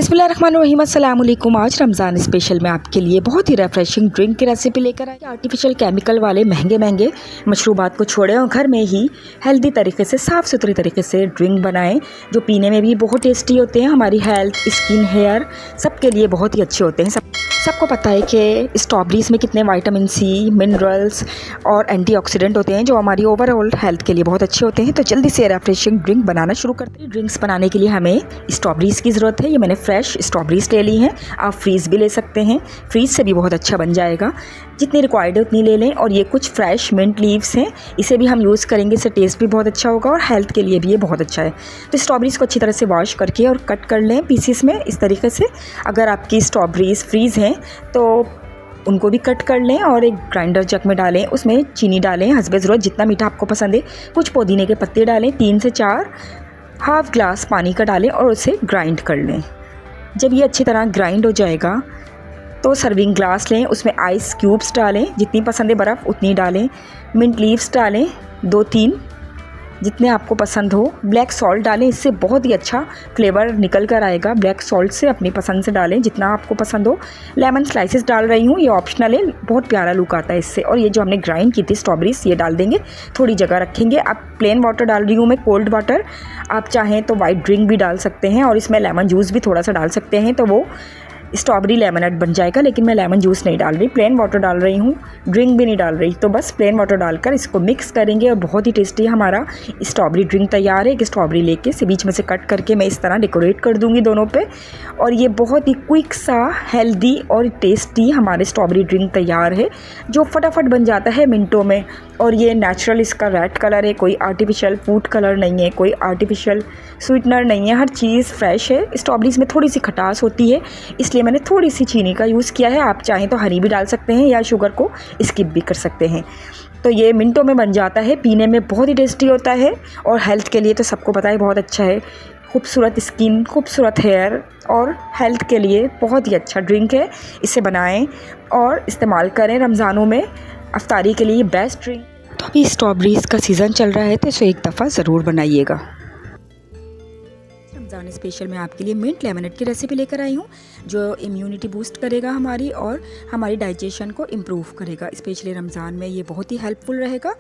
बिस्मिल्लाहिर्रहमानिर्रहीम, अस्सलाम वालेकुम। आज रमज़ान स्पेशल में आपके लिए बहुत ही रेफ्रेशिंग ड्रिंक की रेसिपी लेकर आई। आर्टिफिशियल केमिकल वाले महंगे मशरूबात को छोड़ें और घर में ही हेल्दी तरीके से, साफ़ सुथरी तरीके से ड्रिंक बनाएं जो पीने में भी बहुत टेस्टी होते हैं। हमारी हेल्थ, स्किन, हेयर सबके लिए बहुत ही अच्छे होते हैं। सबको पता है कि स्ट्रॉबेरीज़ में कितने विटामिन सी, मिनरल्स और एंटीऑक्सीडेंट होते हैं जो हमारी ओवरऑल हेल्थ के लिए बहुत अच्छे होते हैं। तो जल्दी से रेफ्रेशिंग ड्रिंक बनाना शुरू करते हैं। ड्रिंक्स बनाने के लिए हमें स्ट्रॉबेरीज़ की ज़रूरत है। ये मैंने फ्रेश स्ट्रॉबेरीज़ ले ली हैं। आप फ्रीज़ भी ले सकते हैं, फ्रीज़ से भी बहुत अच्छा बन जाएगा। जितनी रिक्वायर्ड है उतनी ले लें। और ये कुछ फ्रेश मिंट लीव्स हैं, इसे भी हम यूज़ करेंगे, इससे टेस्ट भी बहुत अच्छा होगा और हेल्थ के लिए भी ये बहुत अच्छा है। तो स्ट्रॉबेरीज़ को अच्छी तरह से वॉश करके और कट कर लें पीसीस में इस तरीके से। अगर आपकी स्ट्रॉबेरीज़ फ्रीज़ हैं तो उनको भी कट कर लें और एक ग्राइंडर जग में डालें, उसमें चीनी डालें हस्बे ज़रूरत, जितना मीठा आपको पसंद है। कुछ पुदीने के पत्ते डालें, 3 से 4 हाफ़ ग्लास पानी का डालें और उसे ग्राइंड कर लें। जब ये अच्छी तरह ग्राइंड हो जाएगा तो सर्विंग ग्लास लें, उसमें आइस क्यूब्स डालें, जितनी पसंद है बर्फ़ उतनी डालें। मिंट लीव्स डालें 2-3, जितने आपको पसंद हो। ब्लैक सॉल्ट डालें, इससे बहुत ही अच्छा फ्लेवर निकल कर आएगा। ब्लैक सॉल्ट से अपनी पसंद से डालें जितना आपको पसंद हो। लेमन स्लाइसेस डाल रही हूँ, ये ऑप्शनल है, बहुत प्यारा लुक आता है इससे। और ये जो हमने ग्राइंड की थी स्ट्रॉबेरीज़ ये डाल देंगे, थोड़ी जगह रखेंगे। अब प्लेन वाटर डाल रही हूँ मैं, कोल्ड वाटर। आप चाहें तो वाइट ड्रिंक भी डाल सकते हैं और इसमें लेमन जूस भी थोड़ा सा डाल सकते हैं, तो वो स्ट्रॉबेरी लेमनेड बन जाएगा। लेकिन मैं लेमन जूस नहीं डाल रही, प्लेन वाटर डाल रही हूँ, ड्रिंक भी नहीं डाल रही। तो बस प्लेन वाटर डालकर इसको मिक्स करेंगे और बहुत ही टेस्टी हमारा स्ट्रॉबेरी ड्रिंक तैयार है। एक स्ट्रॉबेरी लेके इसे बीच में से कट करके मैं इस तरह डेकोरेट कर दूँगी दोनों पे, और ये बहुत ही क्विक सा, हेल्दी और टेस्टी हमारे स्ट्रॉबेरी ड्रिंक तैयार है जो फटाफट बन जाता है मिनटों में। और ये नेचुरल इसका रेड कलर है, कोई आर्टिफिशियल फूड कलर नहीं है, कोई आर्टिफिशियल स्वीटनर नहीं है, हर चीज़ फ्रेश है। स्ट्रॉबेरीज़ में थोड़ी सी खटास होती है, इसलिए मैंने थोड़ी सी चीनी का यूज़ किया है। आप चाहें तो हनी भी डाल सकते हैं या शुगर को स्किप भी कर सकते हैं। तो ये मिनटों में बन जाता है, पीने में बहुत ही टेस्टी होता है और हेल्थ के लिए तो सबको पता है बहुत अच्छा है। खूबसूरत स्किन, खूबसूरत हेयर और हेल्थ के लिए बहुत ही अच्छा ड्रिंक है। इसे बनाएं और इस्तेमाल करें रमज़ानों में अफ्तारी के लिए बेस्ट ड्रिंक। तो अभी स्ट्रॉबेरीज़ का सीज़न चल रहा है तो इसे एक दफ़ा ज़रूर बनाइएगा। रमज़ान स्पेशल में आपके लिए मिंट लेमनेड की रेसिपी लेकर आई हूँ जो इम्यूनिटी बूस्ट करेगा हमारी और हमारी डाइजेशन को इम्प्रूव करेगा। स्पेशली रमज़ान में ये बहुत ही हेल्पफुल रहेगा।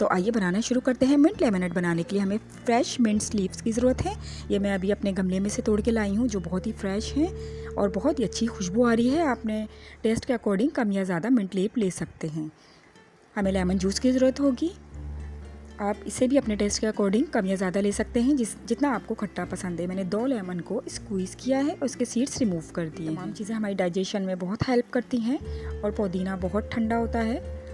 तो आइए बनाना शुरू करते हैं। मिंट लेमनेड बनाने के लिए हमें फ्रेश मिंट लीव्स की ज़रूरत है। ये मैं अभी अपने गमले में से तोड़ के लाई हूँ जो बहुत ही फ्रेश हैं और बहुत ही अच्छी खुशबू आ रही है। आपने टेस्ट के अकॉर्डिंग कम या ज़्यादा मिंट लीव ले सकते हैं। हमें लेमन जूस की ज़रूरत होगी, आप इसे भी अपने टेस्ट के अकॉर्डिंग कम या ज़्यादा ले सकते हैं जितना आपको खट्टा पसंद है। मैंने 2 लेमन को स्क्वीज़ किया है और उसके सीड्स रिमूव कर दिए। तमाम चीज़ें हमारी डाइजेशन में बहुत हेल्प करती हैं और पुदीना बहुत ठंडा होता है।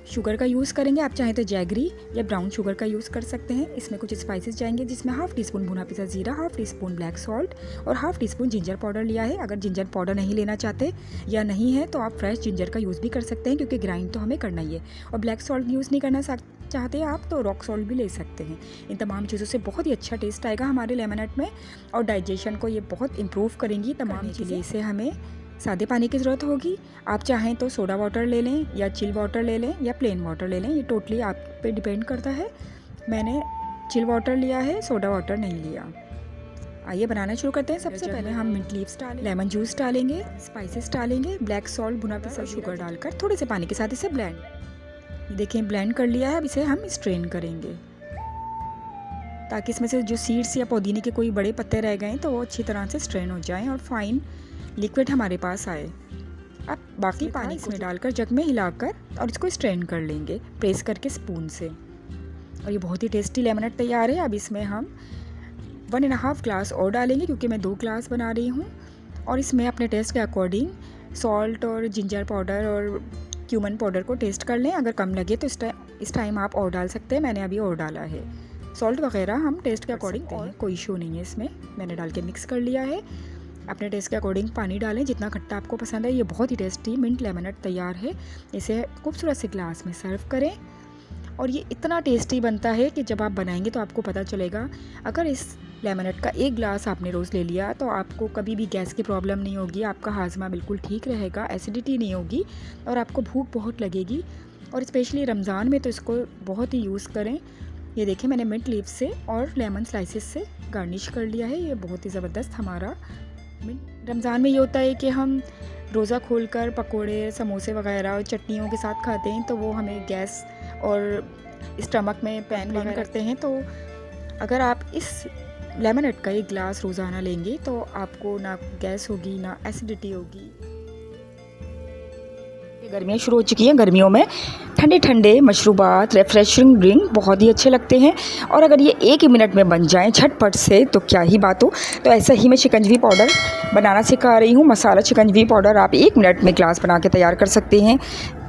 शुगर का यूज़ करेंगे, आप चाहें तो जैगरी या ब्राउन शुगर का यूज़ कर सकते हैं। इसमें कुछ स्पाइसेस जाएंगे जिसमें हाफ़ टी स्पून भुना पिसा ज़ीरा, half teaspoon black salt और half teaspoon ginger powder लिया है। अगर जिंजर पाउडर नहीं लेना चाहते या नहीं है तो आप फ्रेश जिंजर का यूज़ भी कर सकते हैं क्योंकि ग्राइंड तो हमें करना ही है। और ब्लैक सॉल्ट यूज़ नहीं करना चाहते आप तो रॉक सॉल्ट भी ले सकते हैं। इन तमाम चीज़ों से बहुत ही अच्छा टेस्ट आएगा हमारे लेमनेड में और डाइजेशन को ये बहुत इम्प्रूव करेंगी। तमाम चीज़ें इसे हमें सादे पानी की ज़रूरत होगी। आप चाहें तो सोडा वाटर ले लें या चिल वाटर ले लें या प्लेन वाटर ले लें, ये टोटली आप पे डिपेंड करता है। मैंने चिल वाटर लिया है, सोडा वाटर नहीं लिया। आइए बनाना शुरू करते हैं। सबसे पहले हम मिंट लीव्स डालें, लेमन जूस डालेंगे, स्पाइसेस डालेंगे, ब्लैक सॉल्ट, भुना पिसा शुगर डालकर थोड़े से पानी के साथ इसे ब्लेंड, देखें ब्लेंड कर लिया है। अब इसे हम स्ट्रेन करेंगे ताकि इसमें से जो सीड्स या पुदीने के कोई बड़े पत्ते रह गए तो वो अच्छी तरह से स्ट्रेन हो जाएं और फाइन लिक्विड हमारे पास आए। अब बाकी पानी इसमें डालकर जग में हिलाकर और इसको स्ट्रेन कर लेंगे प्रेस करके स्पून से। और ये बहुत ही टेस्टी लेमनेड तैयार है। अब इसमें हम 1.5 ग्लास और डालेंगे क्योंकि मैं 2 ग्लास बना रही हूँ। और इसमें अपने टेस्ट के अकॉर्डिंग सॉल्ट और जिंजर पाउडर और क्यूमन पाउडर को टेस्ट कर लें। अगर कम लगे तो इस टाइम आप और डाल सकते हैं, मैंने अभी और डाला है। सॉल्ट वगैरह हम टेस्ट के अकॉर्डिंग और कोई इशू नहीं है इसमें। मैंने डाल के मिक्स कर लिया है। अपने टेस्ट के अकॉर्डिंग पानी डालें जितना खट्टा आपको पसंद है। ये बहुत ही टेस्टी मिंट लेमनेड तैयार है। इसे खूबसूरत से ग्लास में सर्व करें और ये इतना टेस्टी बनता है कि जब आप बनाएंगे तो आपको पता चलेगा। अगर इस लेमनेड का 1 ग्लास आपने रोज़ ले लिया तो आपको कभी भी गैस की प्रॉब्लम नहीं होगी, आपका हाजमा बिल्कुल ठीक रहेगा, एसिडिटी नहीं होगी और आपको भूख बहुत लगेगी। और स्पेशली रमज़ान में तो इसको बहुत ही यूज़ करें। ये देखिए मैंने मिंट लीव्स से और लेमन स्लाइसेस से गार्निश कर लिया है। ये बहुत ही ज़बरदस्त हमारा रमज़ान में ये होता है कि हम रोज़ा खोलकर पकोड़े, समोसे वगैरह और चटनियों के साथ खाते हैं, तो वो हमें गैस और स्टमक में पेन वगैरह करते हैं। तो अगर आप इस लेमनेड का एक गिलास रोज़ाना लेंगे तो आपको ना गैस होगी ना एसिडिटी होगी। गर्मियाँ शुरू हो चुकी हैं, गर्मियों में ठंडे ठंडे मशरूबात, रिफ्रेशिंग ड्रिंक बहुत ही अच्छे लगते हैं, और अगर ये एक ही मिनट में बन जाएं झटपट से तो क्या ही बात हो। तो ऐसा ही मैं शिकंजवी पाउडर बनाना सिखा रही हूँ। मसाला शिकंजवी पाउडर आप 1 मिनट में ग्लास बना के तैयार कर सकते हैं।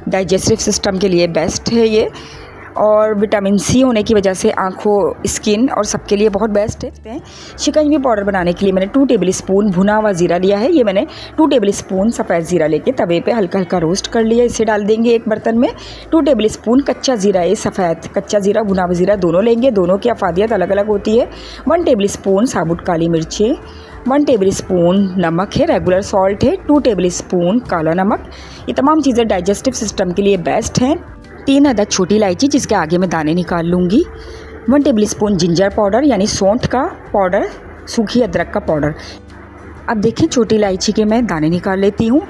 डाइजेस्टिव सिस्टम के लिए बेस्ट है ये, और विटामिन सी होने की वजह से आँखों, स्किन और सबके लिए बहुत बेस्ट है। शिकंजवी पाउडर बनाने के लिए मैंने 2 टेबल स्पून भुना हुआ ज़ीरा लिया है। ये मैंने 2 टेबल स्पून सफ़ेद ज़ीरा लेके तवे पे हल्का हल्का रोस्ट कर लिया। इसे डाल देंगे एक बर्तन में। 2 टेबल स्पून कच्चा ज़ीरा, ये सफ़ेद कच्चा ज़ीरा भुना हुआ ज़ीरा दोनों लेंगे, दोनों की अफादियत अलग अलग होती है। 1 टेबल स्पून साबुत काली मिर्चें, 1 टेबल स्पून नमक है, रेगुलर सॉल्ट है, 2 टेबल स्पून काला नमक। ये तमाम चीज़ें डाइजेस्टिव सिस्टम के लिए बेस्ट हैं। 3 अदद छोटी इलायची जिसके आगे मैं दाने निकाल लूँगी। 1 टेबल स्पून जिंजर पाउडर यानी सौंठ का पाउडर, सूखी अदरक का पाउडर। अब देखें छोटी इलायची के मैं दाने निकाल लेती हूँ।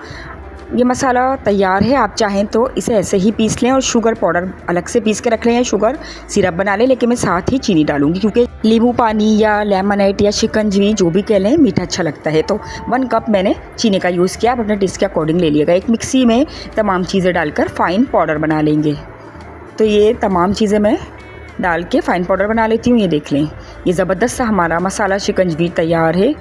ये मसाला तैयार है, आप चाहें तो इसे ऐसे ही पीस लें और शुगर पाउडर अलग से पीस के रख लें या शुगर सिरप बना लें, लेकिन मैं साथ ही चीनी डालूंगी क्योंकि नींबू पानी या लेमनेड या शिकंजवी जो भी कह लें मीठा अच्छा लगता है। तो 1 कप मैंने चीनी का यूज़ किया, आप अपने टेस्ट के अकॉर्डिंग ले लिएगा। एक मिक्सी में तमाम चीज़ें डालकर फ़ाइन पाउडर बना लेंगे। तो ये तमाम चीज़ें मैं डाल के फ़ाइन पाउडर बना लेती हूँ। ये देख लें, ये ज़बरदस्त सा हमारा मसाला शिकंजवी तैयार है,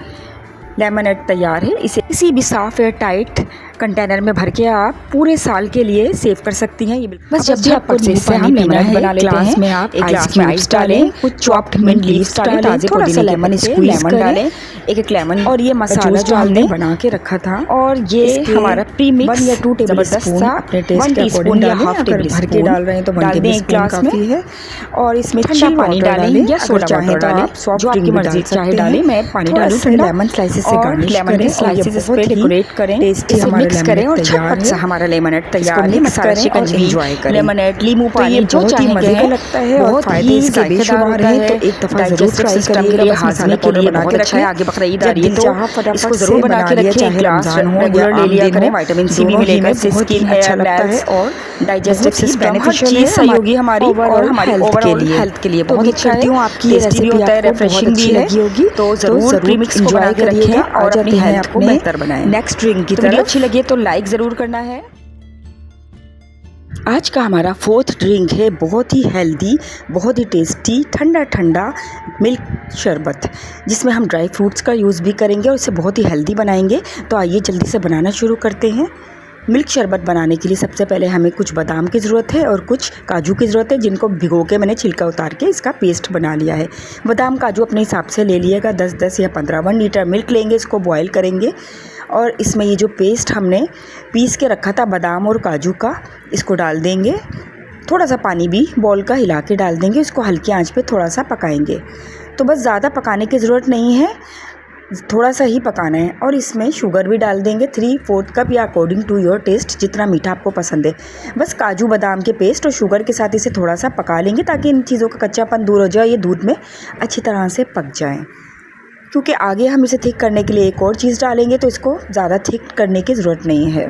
लेमनेड तैयार है। इसे किसी भी साफ़ एयर टाइट कंटेनर में भर के आप पूरे साल के लिए सेव कर सकती हैं। ये बस जब भी आपको से हम लेमनेड बना लेते हैं, में आप एक ग्लास में आइस डालें, कुछ चॉप्ड मिंट लीव्स डालें, ताज़े थोड़ा सा लेमन स्क्वीज़ डालें, एक लेमन, और ये मसाला जो हमने बना के रखा था, और ये हमारा प्री मिक्स 1 या 2 टेबल स्पून अपने टेस्ट के अकॉर्डिंग या हाफ टेबल भर के डाल रहे हैं तो 1 टेबल स्पून काफ़ी है। और इसमें ठंडा पानी डालें या सोडा चाहे तो आप सॉफ्ट ड्रिंक मर्जी चाहे डालें। मैं पानी डालूँ, लेमन स्लाइसेस से गार्निश करें, स्लाइसेस इस पे डेकोरेट करें, इसे मिक्स करें और झटपट सा हमारा लेमनेड तैयार है। मसाला शिकंजवी एंजॉय करें। लेमनेड, नींबू पानी जो चाहे मज़े लगता है और फायदे इसके बेशुमार हैं। तो एक दफ़ा ज़रूर ट्राई करिएगा। बस मसाला पाउडर बना के रखा है, आगे बकरीद आ रही है तो इसको ज़रूर बना के रखिए। एक ग्लास रेगुलर ले लिया करें, विटामिन सी भी मिलेगा, स्किन, हेयर, नेल्स और डाइजेस्टिव सिस्टम हर चीज़ सही होगी हमारी और हमारी ओवरऑल हेल्थ के लिए बहुत अच्छा है। आपकी रेसिपी होता है, रिफ्रेशिंग भी लगी होगी, तो ज़रूर प्रीमिक्स को बना के रखिए और अपनी हेल्थ को बेहतर बनाएं। नेक्स्ट ड्रिंक की तरफ अच्छी लगी तो लाइक ज़रूर करना है। आज का हमारा 4th ड्रिंक है, बहुत ही हेल्दी, बहुत ही टेस्टी ठंडा ठंडा मिल्क शरबत, जिसमें हम ड्राई फ्रूट्स का यूज़ भी करेंगे और इसे बहुत ही हेल्दी बनाएंगे। तो आइए जल्दी से बनाना शुरू करते हैं। मिल्क शरबत बनाने के लिए सबसे पहले हमें कुछ बादाम की ज़रूरत है और कुछ काजू की ज़रूरत है, जिनको भिगो के मैंने छिलका उतार के इसका पेस्ट बना लिया है। बादाम काजू अपने हिसाब से ले लिएगा, 10 या 15। 1 लीटर मिल्क लेंगे, इसको बॉयल करेंगे और इसमें ये जो पेस्ट हमने पीस के रखा था बादाम और काजू का, इसको डाल देंगे। थोड़ा सा पानी भी बॉल का हिला के डाल देंगे, इसको हल्की आंच पे थोड़ा सा पकाएंगे। तो बस ज़्यादा पकाने की ज़रूरत नहीं है, थोड़ा सा ही पकाना है। और इसमें शुगर भी डाल देंगे 3/4 कप या अकॉर्डिंग टू योर टेस्ट, जितना मीठा आपको पसंद है। बस काजू बादाम के पेस्ट और शुगर के साथ इसे थोड़ा सा पका लेंगे ताकि इन चीज़ों का कच्चापन दूर हो जाए, ये दूध में अच्छी तरह से पक जाएँ। क्योंकि आगे हम इसे थिक करने के लिए एक और चीज़ डालेंगे तो इसको ज़्यादा थिक करने की ज़रूरत नहीं है।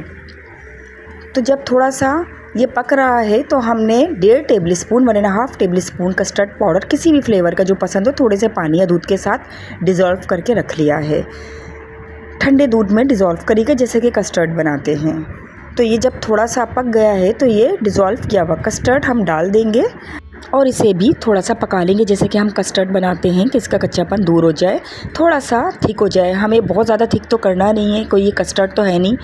तो जब थोड़ा सा ये पक रहा है तो हमने 1.5 table spoon 1.5 table spoon custard powder, किसी भी फ्लेवर का जो पसंद हो, थोड़े से पानी या दूध के साथ डिज़ोल्व करके रख लिया है। ठंडे दूध में डिज़ोल्व करिएगा जैसे कि कस्टर्ड बनाते हैं। तो ये जब थोड़ा सा पक गया है तो ये डिज़ोल्व किया हुआ कस्टर्ड हम डाल देंगे और इसे भी थोड़ा सा पका लेंगे जैसे कि हम कस्टर्ड बनाते हैं, कि इसका कच्चापन दूर हो जाए, थोड़ा सा थिक हो जाए। हमें बहुत ज़्यादा थिक तो करना नहीं है, कोई ये कस्टर्ड तो है नहीं,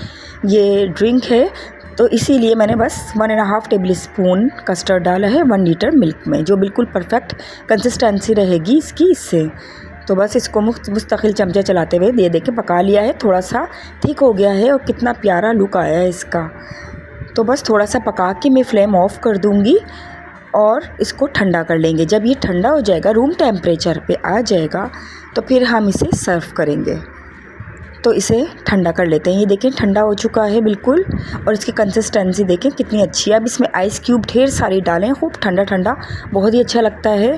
ये ड्रिंक है, तो इसीलिए मैंने बस 1.5 टेबल स्पून कस्टर्ड डाला है 1 लीटर मिल्क में, जो बिल्कुल परफेक्ट कंसिस्टेंसी रहेगी इसकी इससे। तो बस इसको मुस्तकिल चमचा चलाते हुए दे के पका लिया है। थोड़ा सा थिक हो गया है और कितना प्यारा लुक आया है इसका। तो बस थोड़ा सा पका के मैं फ्लेम ऑफ कर दूँगी और इसको ठंडा कर लेंगे। जब ये ठंडा हो जाएगा, रूम टेम्परेचर पे आ जाएगा, तो फिर हम इसे सर्व करेंगे। तो इसे ठंडा कर लेते हैं। ये देखें ठंडा हो चुका है बिल्कुल, और इसकी कंसिस्टेंसी देखें कितनी अच्छी है। अब इसमें आइस क्यूब ढेर सारे डालें, खूब ठंडा ठंडा, बहुत ही अच्छा लगता है।